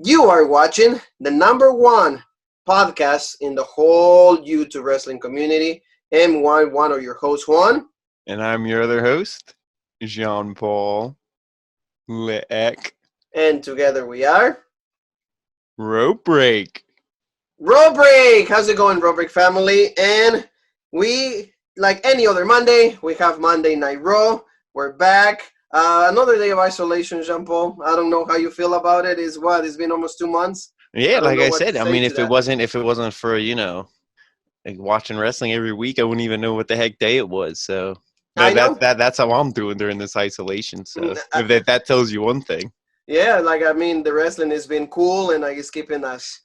You are watching the number one podcast in the whole YouTube wrestling community. I'm one of your hosts, Juan. And I'm your other host, Jean-Paul Leek. And together we are Rope Break. Row Break. How's it going, Row Break family? And we, like any other Monday, we have Monday Night Raw. We're back. Another day of isolation, Jean-Paul. I don't know how you feel about it. It's been almost 2 months. Yeah, like I said, if it wasn't for, like watching wrestling every week, I wouldn't even know what the heck day it was. So that's how I'm doing during this isolation. So if that tells you one thing. Yeah, the wrestling has been cool and it's keeping us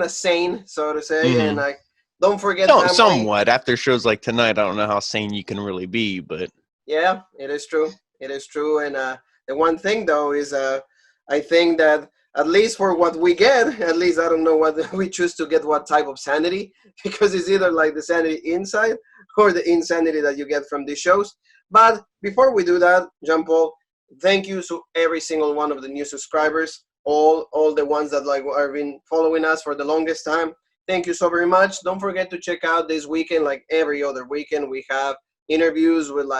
sane, so to say. Mm-hmm. And don't forget somewhat after shows like tonight. I don't know how sane you can really be, but yeah, it is true. It is true. And the one thing though is I think that at least for what we get, at least I don't know what we choose to get, what type of sanity, because it's either like the sanity inside or the insanity that you get from these shows. But before we do that, Jean-Paul, thank you to every single one of the new subscribers, all the ones that have been following us for the longest time. Thank you so very much. Don't forget to check out this weekend, like every other weekend, we have interviews with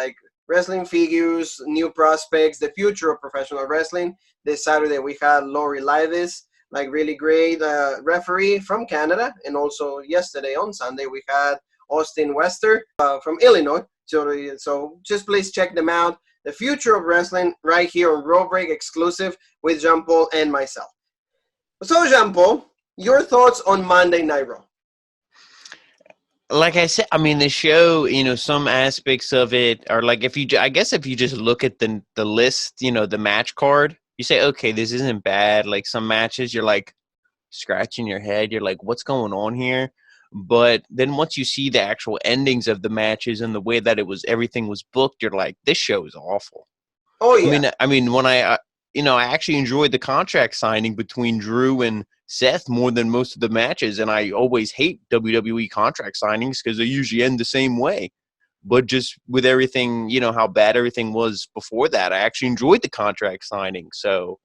wrestling figures, new prospects, the future of professional wrestling. This Saturday we had Lori Livis, really great referee from Canada, and also yesterday on Sunday we had Austin Wester from Illinois. So just please check them out. The future of wrestling right here on Raw Break exclusive with Jean-Paul and myself. So Jean-Paul, your thoughts on Monday Night Raw? Like I said, the show, some aspects of it are if you just look at the list, the match card, you say, okay, this isn't bad. Like some matches, you're scratching your head. You're like, what's going on here? But then once you see the actual endings of the matches and the way that everything was booked, you're like, this show is awful. Oh yeah. When I actually enjoyed the contract signing between Drew and Seth more than most of the matches, and I always hate WWE contract signings because they usually end the same way. But just with everything, how bad everything was before that, I actually enjoyed the contract signing. So,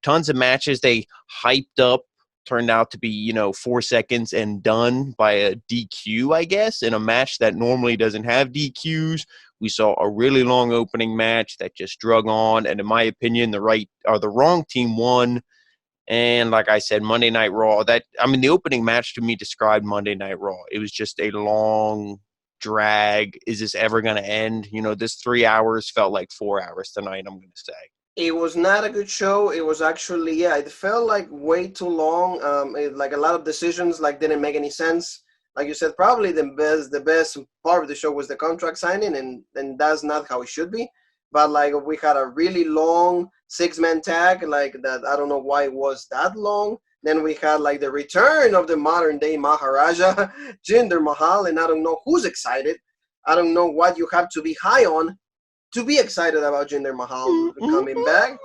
tons of matches they hyped up turned out to be, 4 seconds and done by a DQ, I guess, in a match that normally doesn't have DQs. We saw a really long opening match that just drug on, and in my opinion, the wrong team won. And like I said, Monday Night Raw, the opening match to me described Monday Night Raw. It was just a long drag. Is this ever going to end? This 3 hours felt like 4 hours tonight, I'm going to say. It was not a good show. It was actually, it felt like way too long. A lot of decisions didn't make any sense. Like you said, probably the best part of the show was the contract signing, and that's not how it should be. But we had a really long 6-man tag, that. I don't know why it was that long. Then we had the return of the modern day Maharaja, Jinder Mahal, and I don't know who's excited. I don't know what you have to be high on to be excited about Jinder Mahal coming back.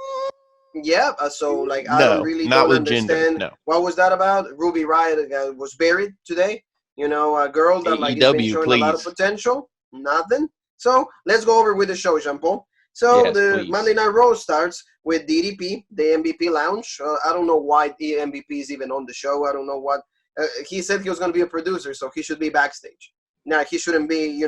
Yeah, so I don't understand. No. What was that about? Ruby Riott was buried today. A girl that has been showing a lot of potential. Nothing. So let's go over with the show, Jean-Paul. So please. Monday Night Raw starts with DDP, the MVP Lounge. I don't know why the MVP is even on the show. I don't know what. He said he was going to be a producer, so he should be backstage. Now, he shouldn't be,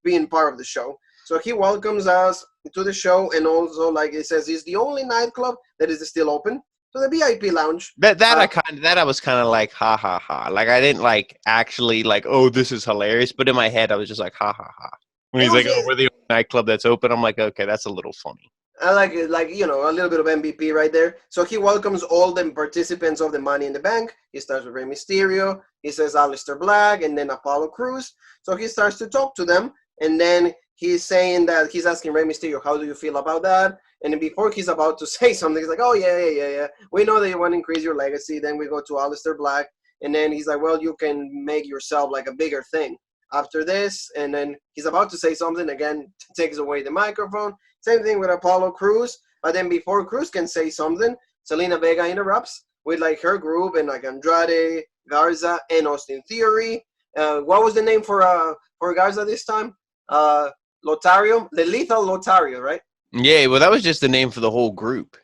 being part of the show. So he welcomes us to the show, and also, it says, he's the only nightclub that is still open. So the VIP Lounge. I was kind of like, ha, ha, ha. I didn't, actually, oh, this is hilarious. But in my head, I was just like, ha, ha, ha. When he's we're the only nightclub that's open, I'm like, okay, that's a little funny. I like it, a little bit of MVP right there. So he welcomes all the participants of the Money in the Bank. He starts with Rey Mysterio. He says Aleister Black and then Apollo Crews. So he starts to talk to them. And then he's saying that he's asking Rey Mysterio, how do you feel about that? And then before he's about to say something, he's like, oh, yeah. We know that you want to increase your legacy. Then we go to Aleister Black. And then he's like, well, you can make yourself a bigger thing after this. And then he's about to say something again, takes away the microphone. Same thing with Apollo Crews. But then before Crews can say something, Selena Vega interrupts with her group and Andrade, Garza, and Austin Theory. What was the name for Garza this time? Lotario, the Lethal Lotario, right? Yeah, well, that was just the name for the whole group.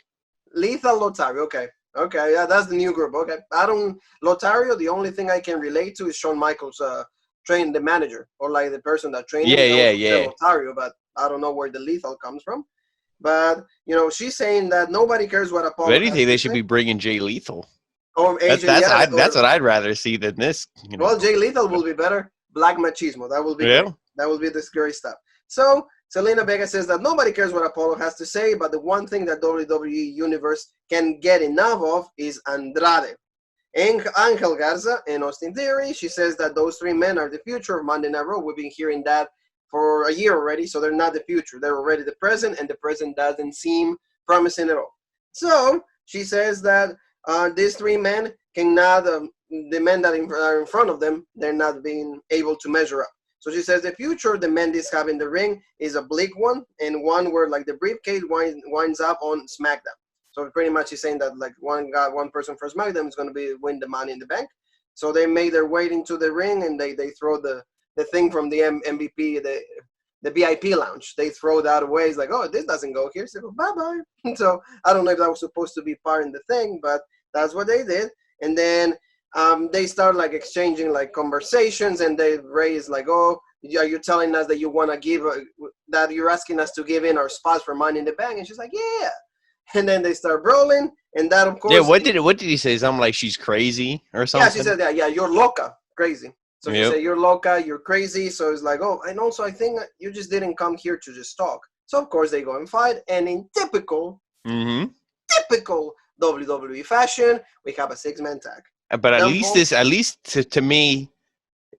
Lethal Lotario, okay. Okay, yeah, that's the new group. Okay, Lotario, the only thing I can relate to is Shawn Michaels, the manager, or like the person that trained him. Yeah, That yeah, was yeah. Lotario, but I don't know where the lethal comes from. But, she's saying that nobody cares what If Apollo has anything, they to should say. be bringing Jay Lethal. Or That's AJ, that's yeah, I that's what I'd rather see than this. well, Jay Lethal will be better. Black Machismo, that will be great. Yeah. That will be this great stuff. So, Selena Vega says that nobody cares what Apollo has to say, but the one thing that WWE Universe can get enough of is Andrade. Angel Garza and Austin Theory. She says that those three men are the future of Monday Night Raw. We've been hearing that for a year already, so they're not the future. They're already the present, and the present doesn't seem promising at all. So she says that these three men cannot, the men that are in front of them, they're not being able to measure up. So she says the future of the men this have in the ring is a bleak one, and one where like the briefcase winds up on SmackDown. So pretty much he's saying that like one person for SmackDown is going to win the Money in the Bank. So they make their way into the ring and they throw the thing from the MVP, the VIP lounge. They throw that away. It's like, oh, this doesn't go here. So bye-bye. So I don't know if that was supposed to be part in the thing, but that's what they did. And then they start like exchanging like conversations, and they raise like, oh, are you telling us that you want to give, that you're asking us to give in our spots for Money in the Bank? And she's like, yeah. And then they start brawling, and that of course. Yeah, what did he say? Something like she's crazy or something? Yeah, she said that. Yeah, you're loca, crazy. So she said you're loca, you're crazy. So it's like, oh, and also I think you just didn't come here to just talk. So of course they go and fight, and in typical WWE fashion, we have a 6-man tag. But at least to me,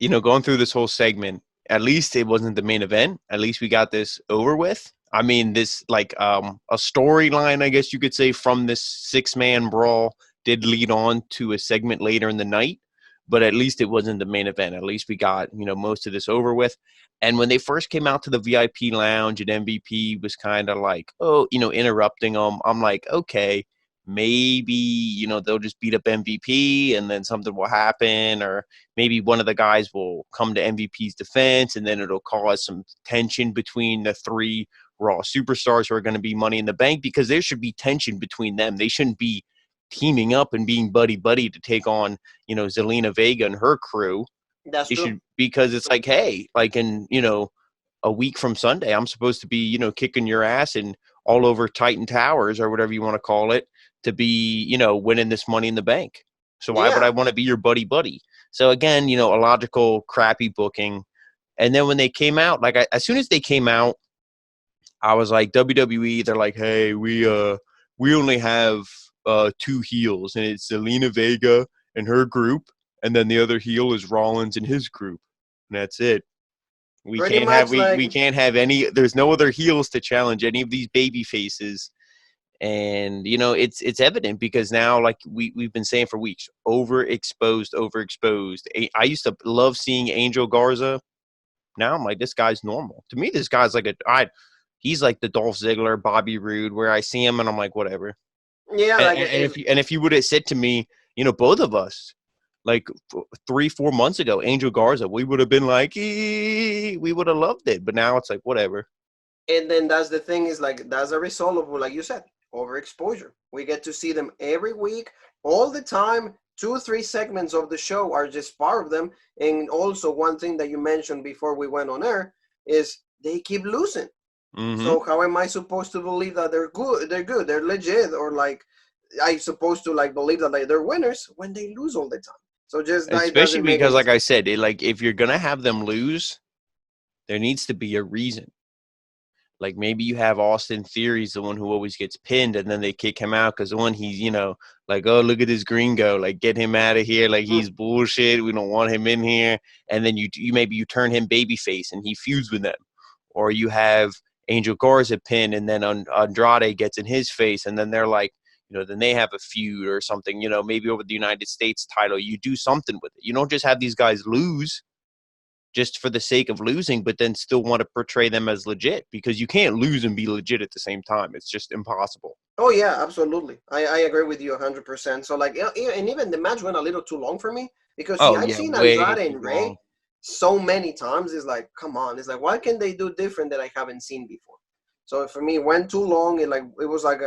going through this whole segment, at least it wasn't the main event. At least we got this over with. I mean, this like a storyline, I guess you could say, from this 6-man brawl did lead on to a segment later in the night, but at least it wasn't the main event. At least we got, most of this over with. And when they first came out to the VIP lounge and MVP was kind of like, oh, interrupting them, I'm like, okay, maybe, they'll just beat up MVP and then something will happen, or maybe one of the guys will come to MVP's defense and then it'll cause some tension between the three Raw superstars who are going to be Money in the Bank, because there should be tension between them. They shouldn't be teaming up and being buddy-buddy to take on, Zelina Vega and her crew. That's true. Because it's like, hey, like in, a week from Sunday, I'm supposed to be, kicking your ass and all over Titan Towers or whatever you want to call it to be, winning this Money in the Bank. So why would I want to be your buddy? So again, a logical, crappy booking. And then when they came out, like as soon as they came out, I was like, WWE, they're like, hey, we only have 2 heels, and it's Zelina Vega and her group, and then the other heel is Rollins and his group. And that's it. We can't have any, there's no other heels to challenge any of these baby faces. And it's evident because now, like we've been saying for weeks, overexposed. I used to love seeing Angel Garza. Now I'm like, this guy's normal. To me, this guy's like he's like the Dolph Ziggler, Bobby Roode, where I see him and I'm like, whatever. Yeah, if you would have said to me, both of us, like 3-4 months ago, Angel Garza, we would have been like, we would have loved it. But now it's like, whatever. And then that's the thing, is like, that's a result of, like you said, overexposure. We get to see them every week, all the time. 2-3 segments of the show are just part of them. And also one thing that you mentioned before we went on air is they keep losing. Mm-hmm. So how am I supposed to believe that they're good, they're legit, or like I supposed to like believe that they're winners when they lose all the time? So just especially because, like I said, like if you're gonna have them lose, there needs to be a reason. Like maybe you have Austin Theory's the one who always gets pinned, and then they kick him out because one, he's like, oh, look at this gringo, like get him out of here, like he's bullshit, we don't want him in here. And then you turn him babyface and he feuds with them, or you have Angel Garza pin, and then Andrade gets in his face, and then they're like, then they have a feud or something, maybe over the United States title. You do something with it. You don't just have these guys lose just for the sake of losing, but then still want to portray them as legit, because you can't lose and be legit at the same time. It's just impossible. Oh, yeah, absolutely. I agree with you 100%. So, like, and even the match went a little too long for me, because I've seen Andrade and Rey so many times. It's like, come on. It's like, what can they do different that I haven't seen before? So for me, it went too long. It was like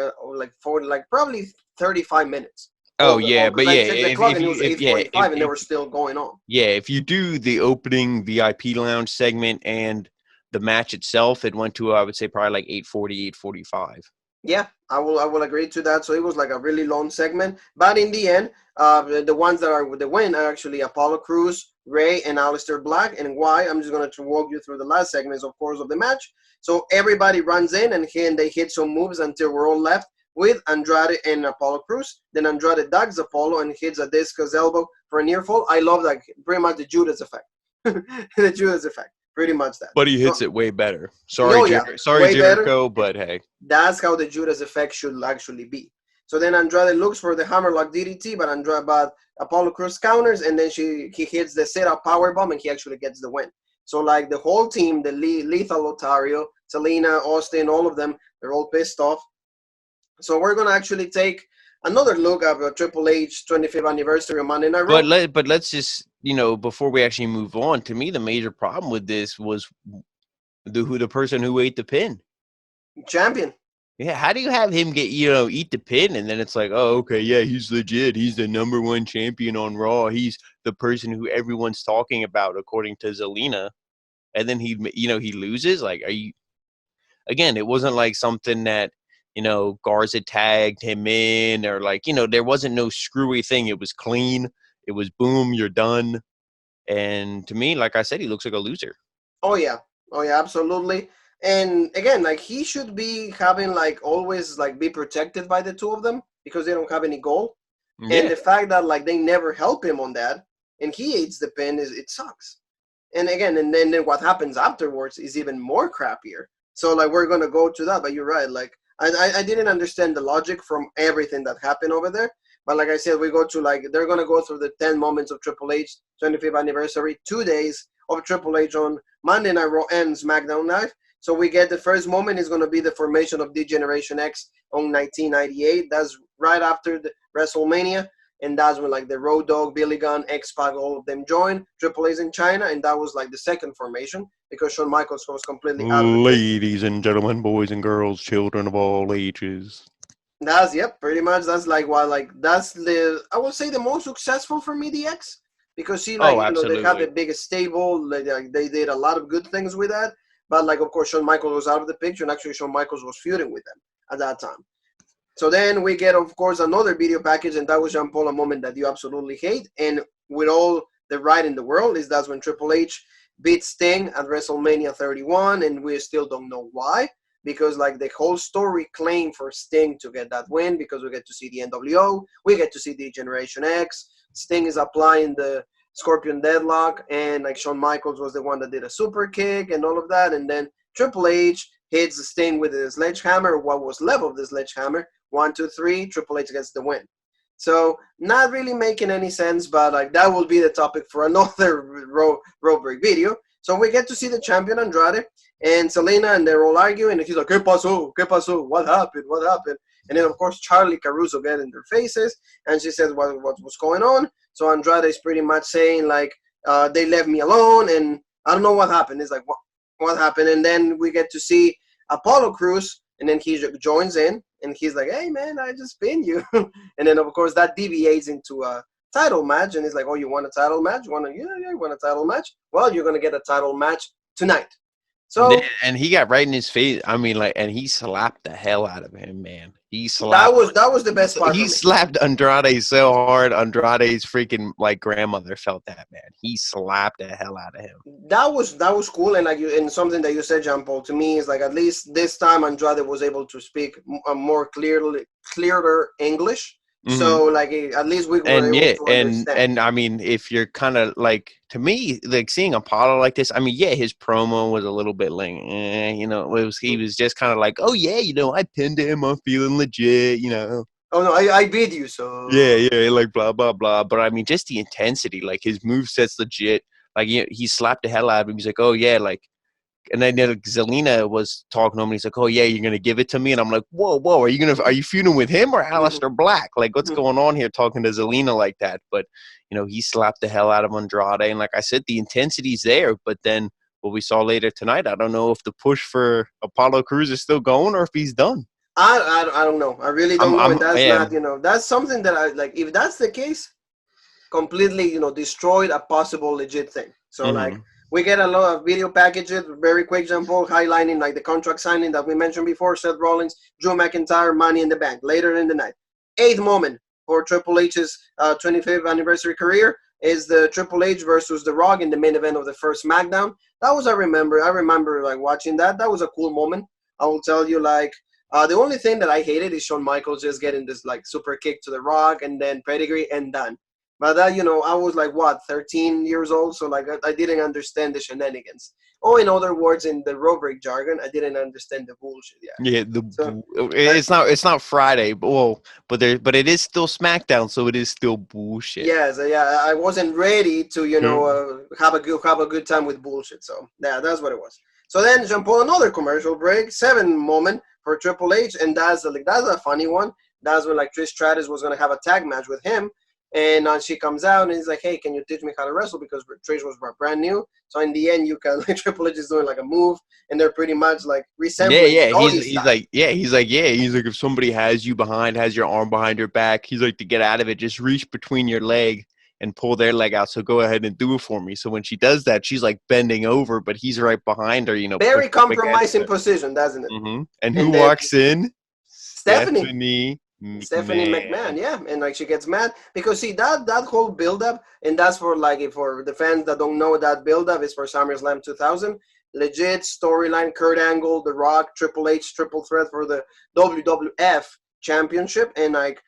probably 35 minutes. Oh yeah, Because but I yeah, checked the clock and it was 8:45 and they were still going on. Yeah, if you do the opening VIP lounge segment and the match itself, it went to I would say probably like 8:40, 8:45. Yeah, I will agree to that. So it was like a really long segment, but in the end, the ones that are with the win are actually Apollo Crews, Ray, and Aleister Black. And why? I'm just gonna walk you through the last segments, of course, of the match. So everybody runs in and they hit some moves until we're all left with Andrade and Apollo Crews. Then Andrade ducks Apollo and hits a discus elbow for a near fall. I love that, pretty much the Judas effect. The Judas effect, pretty much that. But he hits So, it way better. no, yeah, Sorry, way better. Jericho, but hey. That's how the Judas effect should actually be. So then Andrade looks for the hammerlock DDT, but Apollo Crews counters, and then he hits the sit-up powerbomb, and he actually gets the win. So like the whole team, the Lethal Lotario, Selena, Austin, all of them, they're all pissed off. So we're gonna actually take another look at Triple H 25th anniversary of Monday Night Raw. But let's just before we actually move on. To me, the major problem with this was the person who ate the pin. Champion. Yeah, how do you have him get eat the pin and then it's like, oh, okay, yeah, he's legit. He's the #1 champion on Raw. He's the person who everyone's talking about, according to Zelina. And then he loses. Like, are you? Again, it wasn't like something that Garza tagged him in or like there wasn't no screwy thing. It was clean. It was boom, you're done. And to me, like I said, he looks like a loser. Oh yeah, absolutely. And again, like he should be having like always like be protected by the two of them because they don't have any goal. Yeah. And the fact that like they never help him on that and he eats the pin it sucks. And again, and then what happens afterwards is even more crappier. So like we're gonna go to that, but you're right. Like I didn't understand the logic from everything that happened over there. But like I said, we go to like they're gonna go through the 10 moments of Triple H 25th anniversary, 2 days of Triple H on Monday Night Raw and SmackDown Live. So we get the first moment is going to be the formation of D-Generation X on 1998. That's right after the WrestleMania. And that's when like the Road Dogg, Billy Gunn, X-Pac, all of them joined. Triple H in China. And that was like the second formation because Shawn Michaels was completely out of the Ladies and gentlemen, boys and girls, children of all ages. That's, pretty much. That's like why, like, that's I would say the most successful for me, the X. Because see, like, they have the biggest stable. They did a lot of good things with that. But, like, of course, Shawn Michaels was out of the picture, and actually Shawn Michaels was feuding with them at that time. So then we get, of course, another video package, and that was Jean-Paul, a moment that you absolutely hate. And with all the right in the world, that's when Triple H beat Sting at WrestleMania 31, and we still don't know why. Because, like, the whole story claimed for Sting to get that win because we get to see the NWO, we get to see the Generation X. Sting is applying the Scorpion Deadlock, and like Shawn Michaels was the one that did a super kick and all of that, and then Triple H hits the Sting with his sledgehammer, what was left of the sledgehammer. 1, 2, 3, Triple H gets the win. So not really making any sense, but like that will be the topic for another road break video. So we get to see the champion Andrade and Selena, and they're all arguing, and he's like, "¿Qué pasó? ¿Qué pasó? What happened? What happened?" And then, of course, Charlie Caruso get in their faces, and she says, what was going on? So Andrade is pretty much saying, like, they left me alone, and I don't know what happened. It's like, what happened? And then we get to see Apollo Crews, and then he joins in, and he's like, "Hey, man, I just pinned you." And then, of course, that deviates into a title match, and he's like, "Oh, you want a title match? You want a title match? Well, you're going to get a title match tonight." So and he got right in his face. I mean, like, and he slapped the hell out of him, man. He slapped. That was the best part. He slapped Andrade so hard. Andrade's freaking like grandmother felt that, man. He slapped the hell out of him. That was cool, and like and something that you said, Jean-Paul, to me is like at least this time Andrade was able to speak a more clearer English. Mm-hmm. So like at least we were able to understand. And I mean, if you're kind of like, to me, like seeing Apollo like this, I mean, yeah, his promo was a little bit like, he was just kind of like, "Oh yeah, I pinned him, I'm feeling legit, Oh no, I beat you, so yeah, like blah blah blah. But I mean, just the intensity, like his moveset's legit. Like he slapped the hell out of him. He's like, "Oh yeah, like." And then Zelina was talking to him, and he's like, "Oh yeah, you're gonna give it to me?" And I'm like, "Whoa, are you feuding with him or Aleister Black? Like, what's going on here, talking to Zelina like that?" But he slapped the hell out of Andrade, and like I said, the intensity's there. But then what we saw later tonight, I don't know if the push for Apollo Crews is still going or if he's done. I don't know. I really don't know, and that's Yeah. not, that's something that I like. If that's the case, completely, destroyed a possible legit thing. So like Mm-hmm. we get a lot of video packages, very quick example, highlighting like the contract signing that we mentioned before, Seth Rollins, Drew McIntyre, Money in the Bank, later in the night. Eighth moment for Triple H's 25th anniversary career is the Triple H versus The Rock in the main event of the first SmackDown. That was, I remember like watching that. That was a cool moment. I will tell you, like, the only thing that I hated is Shawn Michaels just getting this like super kick to The Rock and then pedigree and done. But that, I was like, what, 13 years old? So, like, I didn't understand the shenanigans. Oh, in other words, in the rubric jargon, I didn't understand the bullshit. Yeah. Yeah, So, I, it's not Friday, but it is still SmackDown, so it is still bullshit. yes, yeah, I wasn't ready to, Hmm. have a good time with bullshit. So, yeah, that's what it was. So then, Jean Paul, another commercial break, 7 moment for Triple H, and that's a funny one. That's when like Trish Stratus was gonna have a tag match with him, and she comes out and he's like, "Hey, can you teach me how to wrestle?" Because Trish was brand new. So in the end, you can like, Triple H is doing like a move, and they're pretty much like Yeah, resembling yeah. doggy He's style. like, yeah, he's like, if somebody has you behind, has your arm behind your back, he's like, to get out of it, just reach between your leg and pull their leg out. So go ahead and do it for me. So when she does that, she's like bending over, but he's right behind her, Very pushed up against compromising her. position, doesn't it? And who And then walks in? Stephanie. Stephanie Stephanie McMahon, McMahon. yeah, and like she gets mad because see that whole build up, and that's for like for the fans that don't know, that build up is for SummerSlam 2000, legit storyline. Kurt Angle, The Rock, Triple H, triple threat for the WWF Championship, and like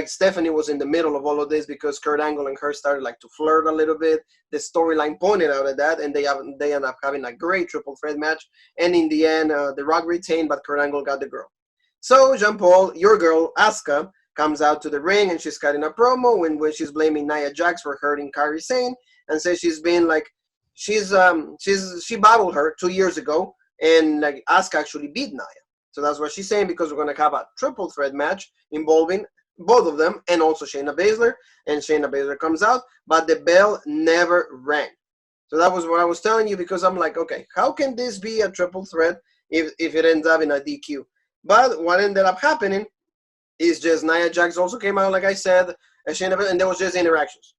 Stephanie was in the middle of all of this because Kurt Angle and her started like to flirt a little bit. The storyline pointed out at that, and they end up having a great triple threat match, and in the end, The Rock retained, but Kurt Angle got the girl. So Jean Paul, your girl Asuka, comes out to the ring and she's cutting a promo when she's blaming Nia Jax for hurting Kairi Sane and says she's been like she battled her 2 years ago and like Asuka actually beat Nia. So that's what she's saying because we're gonna have a triple threat match involving both of them and also Shayna Baszler, and Shayna Baszler comes out, but the bell never rang. So that was what I was telling you because I'm like, okay, how can this be a triple threat if it ends up in a DQ? But what ended up happening is just Nia Jax also came out, like I said, and there was just interactions.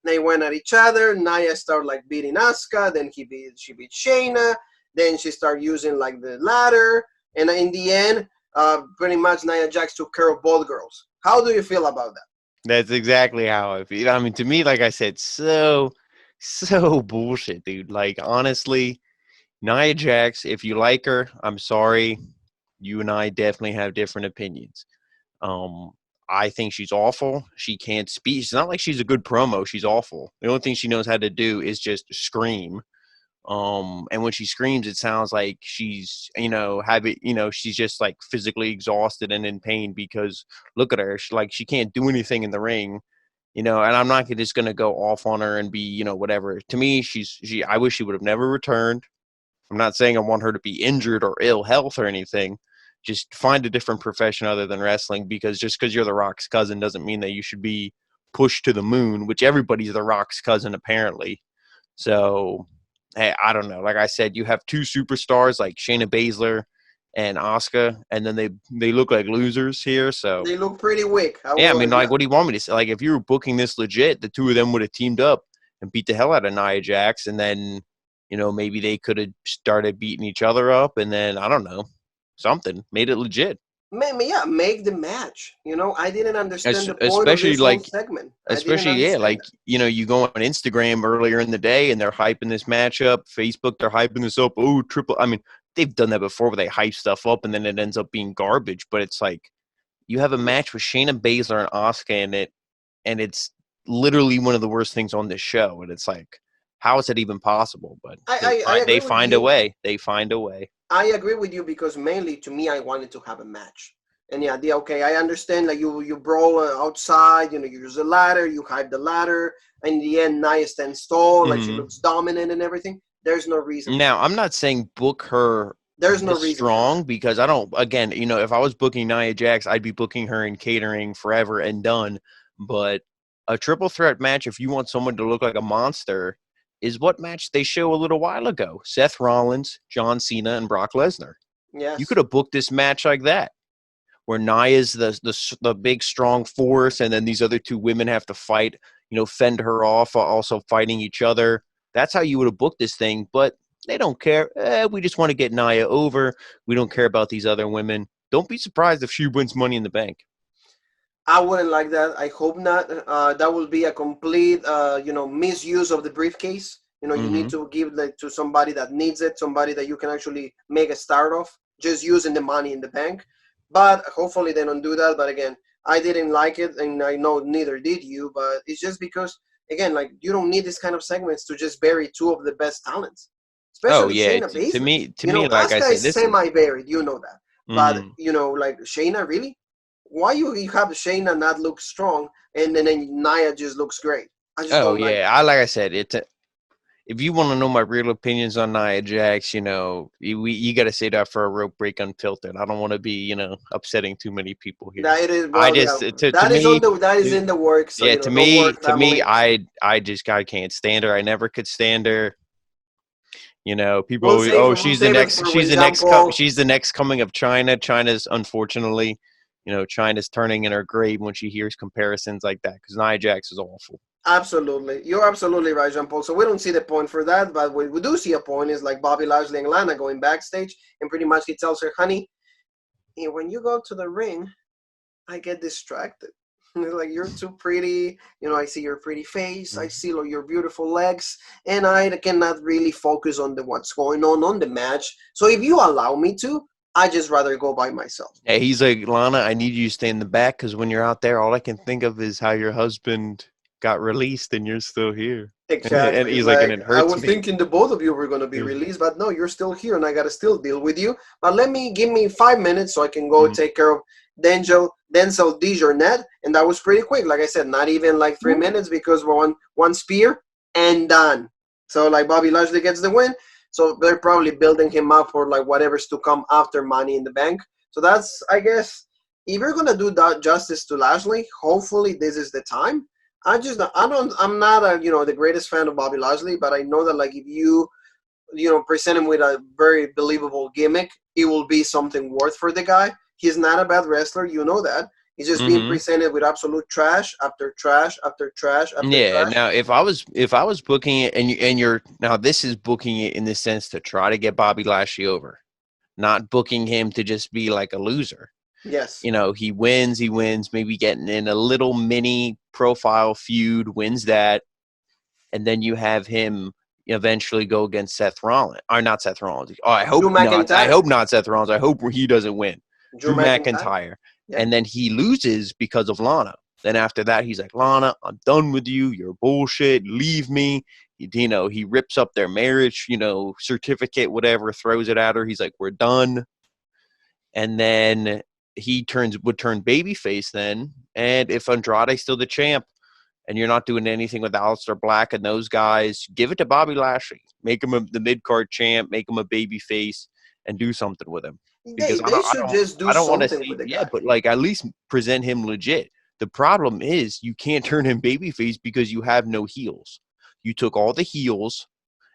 They went at each other. Nia started like beating Asuka, then she beat Shayna, then she started using like the ladder, and in the end, pretty much Nia Jax took care of both girls. How do you feel about that? That's exactly how I feel. I mean, to me, like I said, so bullshit, dude. Like, honestly, Nia Jax, if you like her, I'm sorry. You and I definitely have different opinions. Um, I think she's awful. She can't speak. It's not like she's a good promo. She's awful. The only thing she knows how to do is just scream. And when she screams, it sounds like she's, she's just like physically exhausted and in pain because look at her. She can't do anything in the ring, and I'm not just going to go off on her and be, whatever. To me, I wish she would have never returned. I'm not saying I want her to be injured or ill health or anything. Just find a different profession other than wrestling because just because you're The Rock's cousin doesn't mean that you should be pushed to the moon, which everybody's The Rock's cousin apparently. So, hey, I don't know. Like I said, you have two superstars like Shayna Baszler and Asuka, and then they look like losers here. So, They look pretty weak. I yeah, I will, mean, like, what do you want me to say? Like, if you were booking this legit, the two of them would have teamed up and beat the hell out of Nia Jax, and then, maybe they could have started beating each other up, and then I don't know, something made it legit. yeah, make the match. I didn't understand Es- the point of especially this whole like, segment. I didn't especially yeah, understand like that. you go on Instagram earlier in the day, and they're hyping this matchup. Facebook, they're hyping this up. Oh, triple. I mean, they've done that before, where they hype stuff up, and then it ends up being garbage. But it's like you have a match with Shayna Baszler and Asuka in it, and it's literally one of the worst things on this show. And it's like, how is it even possible? But I they agree with find a you. way. They find a way. I agree with you because mainly to me, I wanted to have a match. And yeah, okay, I understand. Like you brawl outside. You use a ladder. You hide the ladder. In the end, Nia stands tall. Like she Hmm. looks dominant and everything. There's no reason for Now, that. I'm not saying book her There's no this reason for that. strong because I don't. Again, if I was booking Nia Jax, I'd be booking her in catering forever and done. But a triple threat match, if you want someone to look like a monster, is what match they show a little while ago: Seth Rollins, John Cena, and Brock Lesnar. You Yes. could have booked this match like that. where Nia's the big strong force, and then these other two women have to fight, fend her off, also fighting each other. That's how you would have booked this thing, but they don't care. We just want to get Nia over. We don't care about these other women. Don't be surprised if she wins Money in the Bank. I wouldn't like that. I hope not. That will be a complete, misuse of the briefcase. You need to give that to somebody that needs it, somebody that you can actually make a start of, just using the Money in the Bank. But hopefully they don't do that. But again, I didn't like it, and I know neither did you. But it's just because, again, like, you don't need this kind of segments to just bury two of the best talents, Oh especially yeah, Shayna to Baszler. me, like I Asuka said, is this is. semi-buried, you know that. But Mhm. like Shayna, really, why you have Shayna not look strong and then Nia just looks great? I just Oh don't like yeah, that. like I said, if you want to know my real opinions on Nia Jax, you got to say that for a rope break unfiltered. I don't want to be, upsetting too many people here. That it is, I well, yeah, just to that is me, that is to, in the works. So yeah, don't worry, to me, family. I just I can't stand her. I never could stand her. People, We'll save oh, it. We'll save it for when Jean Paul. she's the next coming of China. China's unfortunately, China's turning in her grave when she hears comparisons like that because Nia Jax is awful. Absolutely, you're absolutely right, Jean Paul. So we don't see the point for that, but what we do see a point is like Bobby Lashley and Lana going backstage, and pretty much he tells her, "Honey, when you go to the ring, I get distracted. Like, you're too pretty. I see your pretty face. I see your beautiful legs, and I cannot really focus on what's going on the match. So if you allow me to, I just rather go by myself." Yeah, he's like, Lana, I need you to stay in the back because when you're out there, all I can think of is how your husband got released and you're still here. And Exactly. It's he's like, and like, it I hurts was me. thinking the both of you were going to be released, but no, you're still here, and I got to still deal with you. But give me 5 minutes so I can go take care of Denzel DeJournette, and that was pretty quick. Like I said, not even like 3 minutes because one spear and done. So like Bobby Lashley gets the win. So they're probably building him up for like whatever's to come after Money in the Bank. So that's, I guess, if you're gonna do that justice to Lashley, hopefully this is the time. I'm not the greatest fan of Bobby Lashley, but I know that like if present him with a very believable gimmick, it will be something worth for the guy. He's not a bad wrestler, you know that. He's just being Mm-hmm. presented with absolute trash after trash after trash after Yeah. trash. Now, if I was booking it, and you're now this is booking it in the sense to try to get Bobby Lashley over, not booking him to just be like a loser. Yes. He wins, maybe getting in a little mini profile feud, wins that, and then you have him eventually go against Seth Rollins, or not Seth Rollins. Oh, I hope Drew not. I McIntyre. hope not Seth Rollins. I hope he doesn't win. Drew Drew McIntyre. McIntyre, Yeah. and then he loses because of Lana. Then after that, he's like, Lana, I'm done with you. You're bullshit. Leave me. He rips up their marriage, certificate, whatever, throws it at her. He's like, we're done. And then he would turn babyface then. And if Andrade's still the champ, and you're not doing anything with Aleister Black and those guys, give it to Bobby Lashley. Make him the mid card champ. Make him a baby face, and do something with him. Because They should just do I don't want to something see. with the Yeah, guy. but like at least present him legit. The problem is you can't turn him babyface because you have no heels. You took all the heels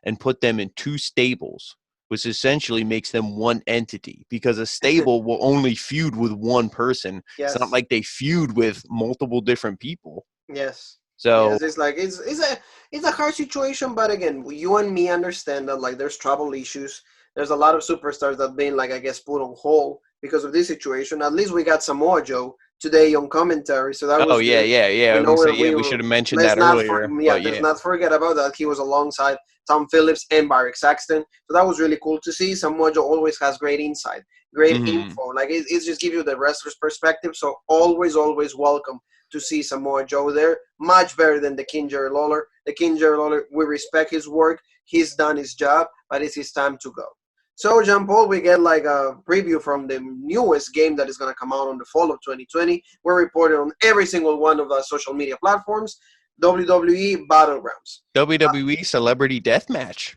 and put them in two stables, which essentially makes them one entity because a stable will only feud with one person. It's not Yes. like they feud with multiple different people. Yes. So Yes, it's like it's a hard situation, but again, you and me understand that like there's trouble issues. There's a lot of superstars that been like I guess put on hold because of this situation. At least we got Samoa Joe today on commentary, so that oh was yeah, good. yeah, yeah. I We was know gonna say, where yeah, we we should have mentioned let's that not earlier. But let's yeah. not forget about that. He was alongside Tom Phillips and Barry Saxton, so that was really cool to see. Samoa Joe always has great insight, great Mm-hmm. info. Like it just gives you the wrestler's perspective. So always welcome to see Samoa Joe there. Much better than the King Jerry Lawler. The King Jerry Lawler, we respect his work. He's done his job, but it's his time to go. So, Jean Paul, we get like a preview from the newest game that is going to come out on the fall of 2020. We're reported on every single one of the social media platforms. WWE Battlegrounds. WWE Celebrity Deathmatch.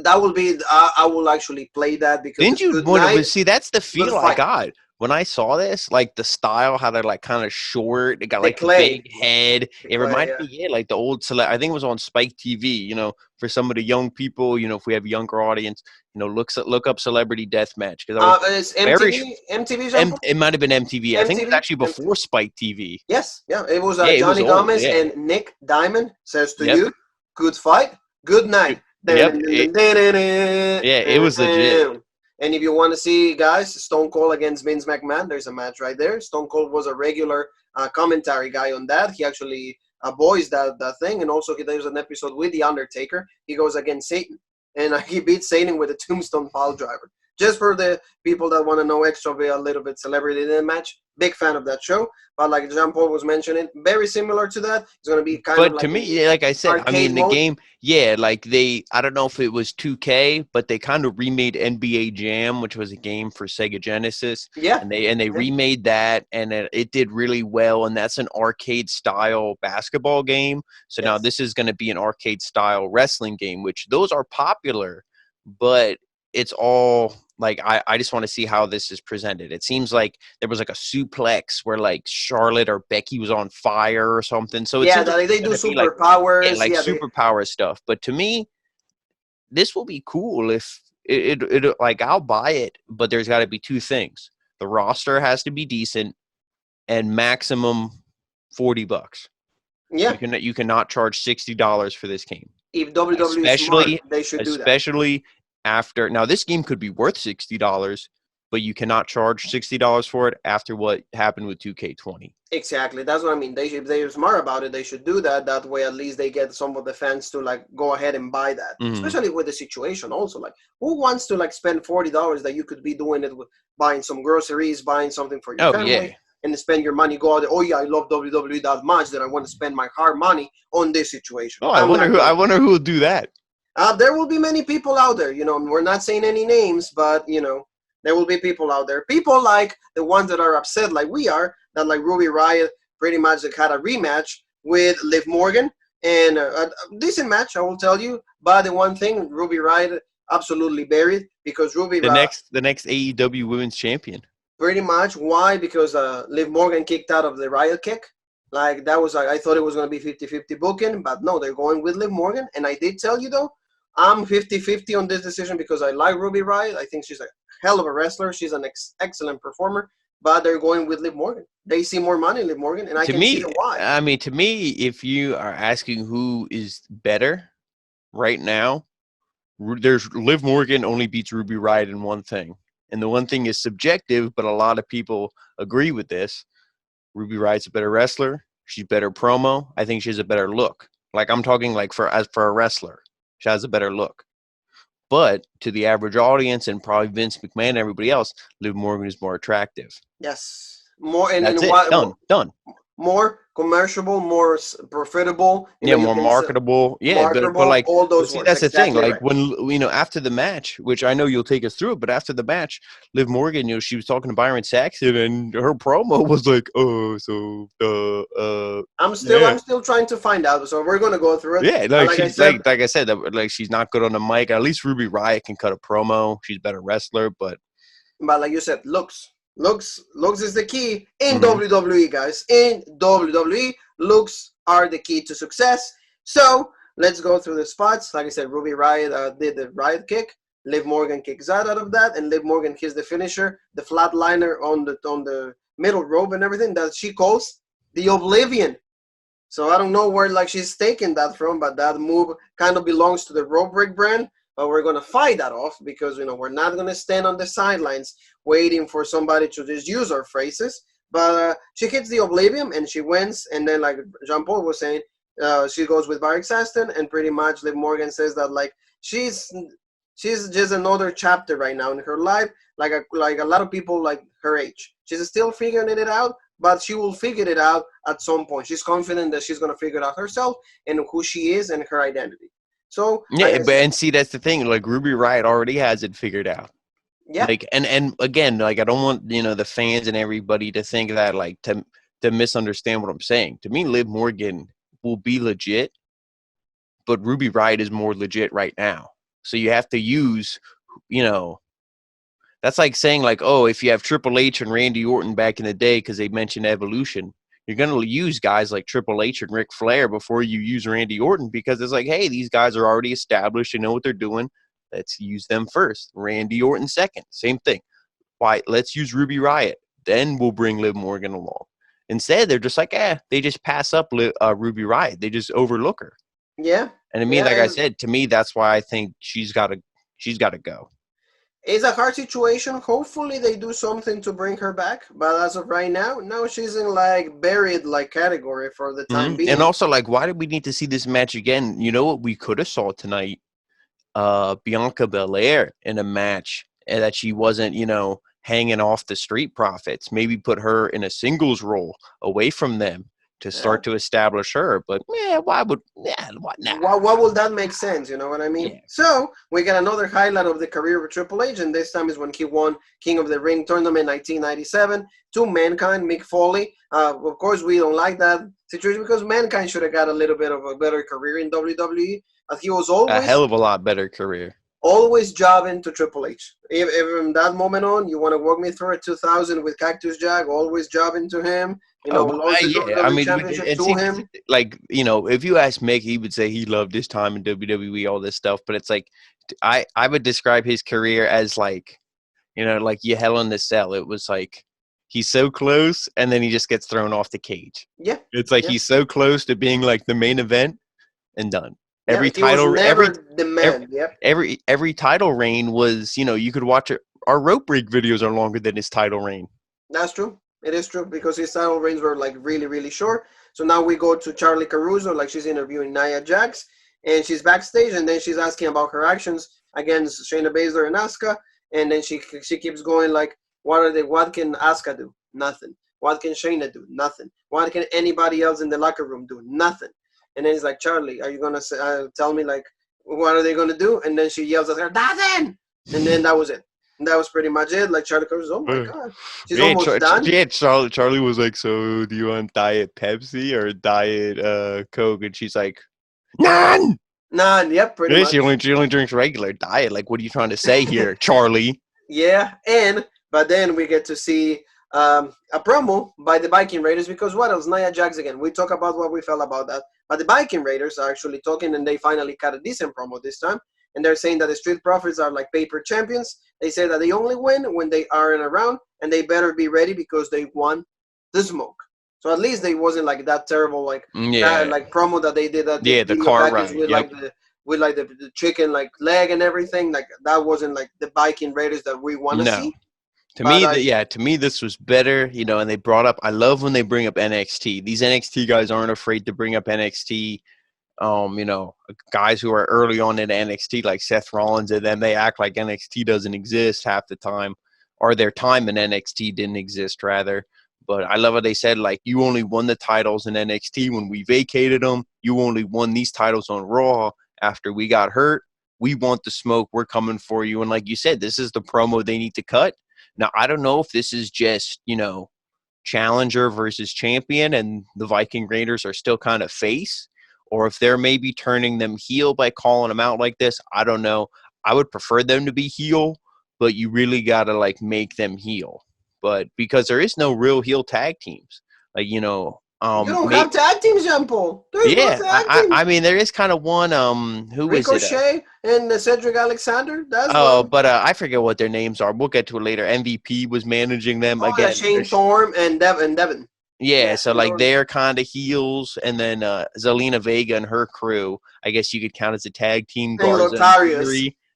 That will be, I will actually play that because Didn't it's you good want to night, see? That's the good feel I fight. got. when I saw this, like the style, how they're like kind of short, it got The like the clay. big head. The It clay, reminded yeah. me, yeah, like the old I think it was on Spike TV. For some of the young people, if we have a younger audience, look up Celebrity Deathmatch because I was It's very. MTV, MTV, Jean Paul? It might have been MTV. I think it was MTV? actually MTV. before Spike TV. Yes, yeah. It was Yeah, it was Johnny old. Gomez Yeah. and Nick Diamond says to Yep. you, good fight, good night. Yep. Yeah, it was legit. And if you want to see, guys, Stone Cold against Vince McMahon, there's a match right there. Stone Cold was a regular commentary guy on that. He actually voiced that thing. And also, there's an episode with The Undertaker. He goes against Satan. And he beats Satan with a tombstone pile driver. Just for the people that want to know extra, a little bit celebrity in the match. Big fan of that show. But like Jean Paul was mentioning, very similar to that. It's going to be kind of But like to me, yeah, like I said, I arcade mean, the mode. game, yeah, like I don't know if it was 2K, but they kind of remade NBA Jam, which was a game for Sega Genesis. Yeah. And they remade that, and it did really well. And that's an arcade style basketball game. So now this is going to be an arcade style wrestling game, which those are popular, but it's all like I just want to see how this is presented. It seems like there was like a suplex where like Charlotte or Becky was on fire or something. So it seems like they do it's gonna be like superpowers. like superpower stuff. But to me, this will be cool if it like I'll buy it, but there's got to be two things: the roster has to be decent, and maximum $40. Yeah. You cannot charge $60 for this game. If WWE is smart, they should do that. Especially after now, this game could be worth $60, but you cannot charge $60 for it after what happened with 2K20. Exactly, that's what I mean. If they're smart about it, they should do that. That way, at least they get some of the fans to like go ahead and buy that. Especially with the situation, also like who wants to like spend $40 that you could be doing it with buying some groceries, buying something for your family. Yeah. And spend your money, go out there, oh yeah, I love WWE that much that I want to spend my hard money on this situation. Oh, I wonder who will do that. There will be many people out there, we're not saying any names, but there will be people out there. People like the ones that are upset like we are, that like Ruby Riott pretty much had a rematch with Liv Morgan. And a decent match, I will tell you. But the one thing, Ruby Riott absolutely buried because Ruby Riott. The next AEW Women's Champion. Pretty much. Why? Because Liv Morgan kicked out of the Riot kick. Like, that was, I thought it was going to be 50-50 booking, but no, they're going with Liv Morgan. And I did tell you, though, I'm 50-50 on this decision because I like Ruby Riott. I think she's a hell of a wrestler. She's an excellent performer, but they're going with Liv Morgan. They see more money in Liv Morgan, and I can see why. I mean, to me, if you are asking who is better right now, there's Liv Morgan only beats Ruby Riott in one thing. And the one thing is subjective, but a lot of people agree with this. Ruby Riott's a better wrestler. She's better promo. I think she has a better look. Like, I'm talking like for a wrestler. She has a better look. But to the average audience and probably Vince McMahon and everybody else, Liv Morgan is more attractive. Yes. More and that's it. Done. More commercial, more profitable. More marketable. Yeah, but like all those see, words. that's exactly the thing. Like right. when after the match, which I know you'll take us through it, but after the match, Liv Morgan, she was talking to Byron Saxton, and her promo was like, I'm still trying to find out, so we're gonna go through it. Yeah, like I said, like she's not good on the mic. At least Ruby Riott can cut a promo. She's a better wrestler, but like you said, looks is the key in WWE, guys. In WWE, looks are the key to success. So let's go through the spots. Like I said, Ruby Riott did the Riott kick. Liv Morgan kicks out of that, and Liv Morgan hits the finisher, the flatliner on the middle rope and everything that she calls the Oblivion. So I don't know where like she's taking that from, but that move kind of belongs to the Rope Break brand. But we're going to fight that off because, we're not going to stand on the sidelines waiting for somebody to just use our phrases. But she hits the Oblivion and she wins. And then, like Jean Paul was saying, she goes with Byron Saxton, and pretty much Liv Morgan says that, like, she's just another chapter right now in her life, like a lot of people like her age. She's still figuring it out, but she will figure it out at some point. She's confident that she's going to figure it out herself and who she is and her identity. So yeah, and see, that's the thing. Like Ruby Riott already has it figured out. Yeah. Like and again, like I don't want the fans and everybody to think that like to misunderstand what I'm saying. To me, Liv Morgan will be legit, but Ruby Riott is more legit right now. So you have to use, That's like saying, like, oh, if you have Triple H and Randy Orton back in the day because they mentioned Evolution, you're going to use guys like Triple H and Ric Flair before you use Randy Orton because it's like, hey, these guys are already established. They know what they're doing. Let's use them first. Randy Orton second. Same thing. Why? Let's use Ruby Riott. Then we'll bring Liv Morgan along. Instead, they're just like, they just pass up Ruby Riott. They just overlook her. Yeah. And to me, like I said, to me, that's why I think she's got to go. It's a hard situation. Hopefully they do something to bring her back. But as of right now, no, she's in like buried like category for the time being. And also, like, why did we need to see this match again? You know what we could have saw tonight? Bianca Belair in a match and that she wasn't, hanging off the Street Profits. Maybe put her in a singles role away from them to start to establish her. But why would what now? What would that make sense? You know what I mean? Yeah. So we get another highlight of the career of Triple H, and this time is when he won King of the Ring tournament 1997 to Mankind, Mick Foley. Of course, we don't like that situation because Mankind should have got a little bit of a better career in WWE. He was always a hell of a lot better career. Always jobbing to Triple H. If from that moment on, you want to walk me through a 2000 with Cactus Jack, always jobbing to him. Championship to him. Like, if you ask Mick, he would say he loved his time in WWE, all this stuff. But it's like, I would describe his career as like, like you Hell in the Cell. It was like, he's so close, and then he just gets thrown off the cage. Yeah. It's like he's so close to being like the main event and done. Every title reign was, you could watch it. Our rope break videos are longer than his title reign. That's true. It is true because his title reigns were like really, really short. So now we go to Charlie Caruso, like she's interviewing Nia Jax, and she's backstage, and then she's asking about her actions against Shayna Baszler and Asuka, and then she keeps going like, what can Asuka do? Nothing. What can Shayna do? Nothing. What can anybody else in the locker room do? Nothing. And then he's like, Charlie, are you going to tell me, like, what are they going to do? And then she yells at her, nothing! And then that was it. And that was pretty much it. Like, Charlie goes, oh, my God. She's almost done. Charlie was like, so do you want Diet Pepsi or Diet Coke? And she's like, none! None, yep, pretty much. She only drinks regular Diet. Like, what are you trying to say here, Charlie? Yeah, but then we get to see a promo by the Viking Raiders because what else? Nia Jax again. We talk about what we felt about that. But the Viking Raiders are actually talking, and they finally cut a decent promo this time. And they're saying that the Street Profits are like paper champions. They say that they only win when they aren't around, and they better be ready because they won the smoke. So at least they wasn't like that terrible promo that they did at the car ride with the chicken like leg and everything. Like that wasn't like the Viking Raiders that we want to see. To me, this was better, and they brought up, I love when they bring up NXT. These NXT guys aren't afraid to bring up NXT, guys who are early on in NXT, like Seth Rollins, and then they act like NXT doesn't exist half the time, or their time in NXT didn't exist, rather. But I love what they said, like, you only won the titles in NXT when we vacated them. You only won these titles on Raw after we got hurt. We want the smoke. We're coming for you. And like you said, this is the promo they need to cut. Now, I don't know if this is just, challenger versus champion and the Viking Raiders are still kind of face, or if they're maybe turning them heel by calling them out like this. I don't know. I would prefer them to be heel, but you really got to, like, make them heel. But because there is no real heel tag teams. Like, you don't have tag teams, Jean-Paul. I mean, there is kind of one. Who Ricochet is it? Ricochet and Cedric Alexander. That's but I forget what their names are. We'll get to it later. MVP was managing them again. Shane Thorne and Devin. Yeah, so like they're kind of heels, and then Zelina Vega and her crew. I guess you could count as a tag team.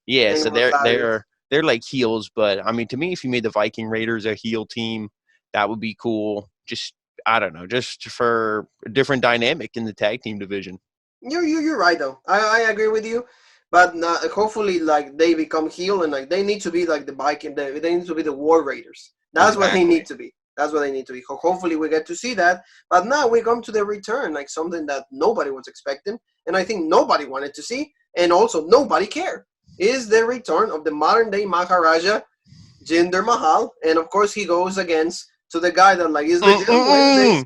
Yeah, so they're like heels, but I mean, to me, if you made the Viking Raiders a heel team, that would be cool. Just, I don't know, just for a different dynamic in the tag team division. You're right though. I agree with you, but hopefully, like, they become heel and like they need to be like the Viking. They need to be the War Raiders. That's what they need to be. That's what they need to be. Hopefully, we get to see that. But now we come to the return, like something that nobody was expecting, and I think nobody wanted to see, and also nobody cared. Is the return of the modern-day Maharaja, Jinder Mahal, and of course he goes against to the guy that like is legit on Wednesdays,